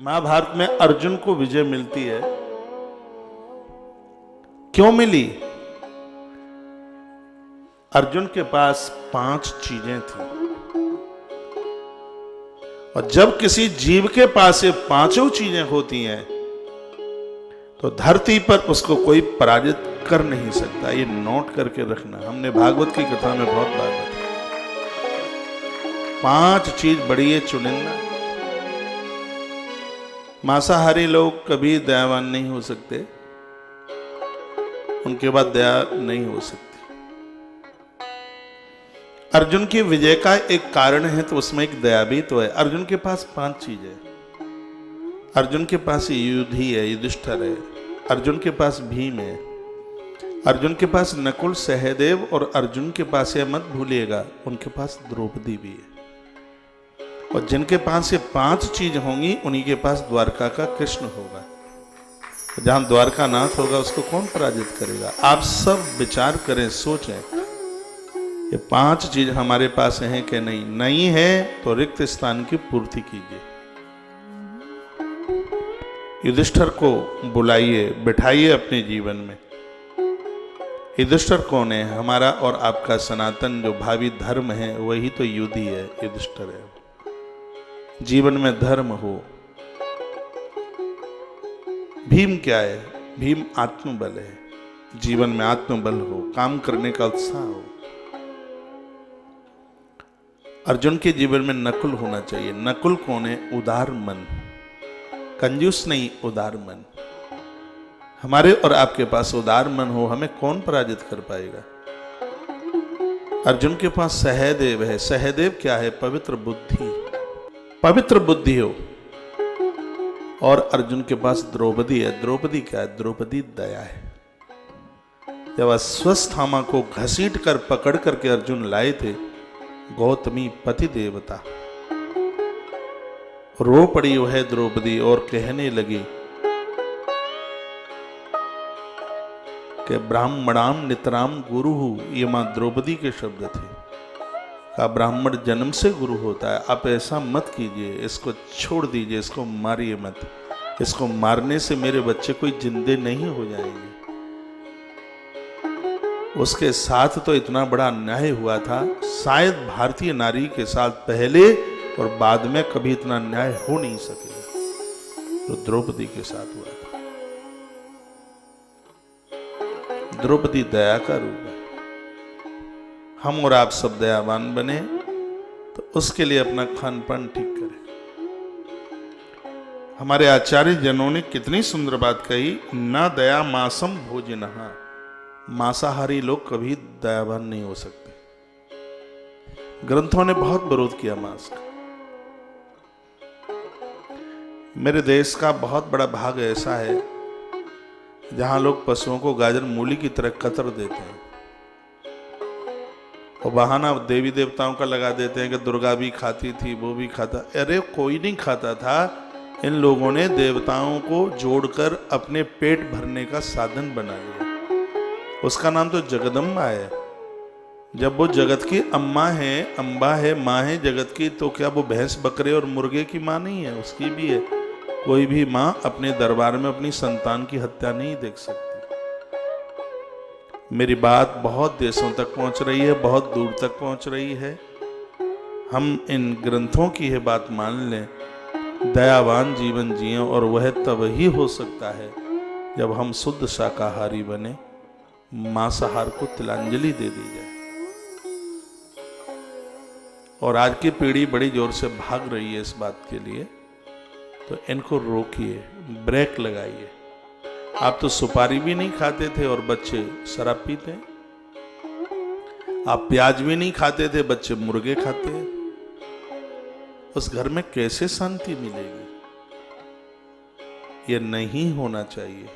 महाभारत में अर्जुन को विजय मिलती है, क्यों मिली? अर्जुन के पास 5 चीजें थी, और जब किसी जीव के पास ये 5 चीजें होती हैं तो धरती पर उसको कोई पराजित कर नहीं सकता। ये नोट करके रखना, हमने भागवत की कथा में बहुत बार बताया। 5 चीज बड़ी है चुनिंदा। मांसाहारी लोग कभी दयावान नहीं हो सकते, उनके बाद दया नहीं हो सकती। अर्जुन की विजय का एक कारण है तो उसमें एक दया भी तो है। अर्जुन के पास 5 चीज है। अर्जुन के पास युधि है, युधिष्ठिर है, अर्जुन के पास भीम है, अर्जुन के पास नकुल, सहदेव, और अर्जुन के पास ये मत भूलिएगा उनके पास द्रौपदी भी है। और जिनके पास ये 5 चीज होंगी उन्हीं के पास द्वारका का कृष्ण होगा। जहां द्वारका नाथ होगा उसको कौन पराजित करेगा? आप सब विचार करें, सोचें, ये 5 चीज हमारे पास हैं कि नहीं? नहीं है तो रिक्त स्थान की पूर्ति कीजिए। युधिष्ठिर को बुलाइए, बिठाइए अपने जीवन में। युधिष्ठिर कौन है? हमारा और आपका सनातन जो भावी धर्म है वही तो युधि है, युधिष्ठिर है। जीवन में धर्म हो। भीम क्या है? भीम आत्मबल है। जीवन में आत्मबल हो, काम करने का उत्साह हो। अर्जुन के जीवन में नकुल होना चाहिए। नकुल कौन है? उदार मन, कंजूस नहीं, उदार मन। हमारे और आपके पास उदार मन हो, हमें कौन पराजित कर पाएगा? अर्जुन के पास सहदेव है। सहदेव क्या है? पवित्र बुद्धि, पवित्र बुद्धि हो। और अर्जुन के पास द्रौपदी है। द्रौपदी क्या है? द्रौपदी दया है। जब अश्वत्थामा को घसीट कर पकड़ करके अर्जुन लाए थे, गौतमी पति देवता रो पड़ी है द्रौपदी और कहने लगी कि ब्राह्मणाम नितराम गुरु। ये मां द्रौपदी के शब्द थे। का ब्राह्मण जन्म से गुरु होता है। आप ऐसा मत कीजिए, इसको छोड़ दीजिए, इसको मारिए मत। इसको मारने से मेरे बच्चे कोई जिंदे नहीं हो जाएंगे। उसके साथ तो इतना बड़ा अन्याय हुआ था, शायद भारतीय नारी के साथ पहले और बाद में कभी इतना अन्याय हो नहीं सकेगा जो द्रौपदी के साथ हुआ था। द्रौपदी दया का रूप है। हम और आप सब दयावान बने तो उसके लिए अपना खान पान ठीक करें। हमारे आचार्य जनों ने कितनी सुंदर बात कही, न दया मासम भोजनहा। मांसाहारी लोग कभी दयावान नहीं हो सकते। ग्रंथों ने बहुत विरोध किया मांस का। मेरे देश का बहुत बड़ा भाग ऐसा है जहां लोग पशुओं को गाजर मूली की तरह कतर देते हैं और बहाना देवी देवताओं का लगा देते हैं कि दुर्गा भी खाती थी, वो भी खाता। अरे कोई नहीं खाता था। इन लोगों ने देवताओं को जोड़कर अपने पेट भरने का साधन बना लिया। उसका नाम तो जगदम्बा है। जब वो जगत की अम्मा है, अम्बा है, माँ है जगत की, तो क्या वो भैंस बकरे और मुर्गे की माँ नहीं है? उसकी भी है। कोई भी माँ अपने दरबार में अपनी संतान की हत्या नहीं देख सकती। मेरी बात बहुत देशों तक पहुंच रही है, बहुत दूर तक पहुंच रही है। हम इन ग्रंथों की है बात मान लें, दयावान जीवन जिएं, और वह तब ही हो सकता है जब हम शुद्ध शाकाहारी बने, मांसाहार को तिलांजलि दे दी जाए। और आज की पीढ़ी बड़ी जोर से भाग रही है इस बात के लिए, तो इनको रोकिए, ब्रेक लगाइए। आप तो सुपारी भी नहीं खाते थे और बच्चे शराब पीते। आप प्याज भी नहीं खाते थे, बच्चे मुर्गे खाते। उस घर में कैसे शांति मिलेगी? ये नहीं होना चाहिए।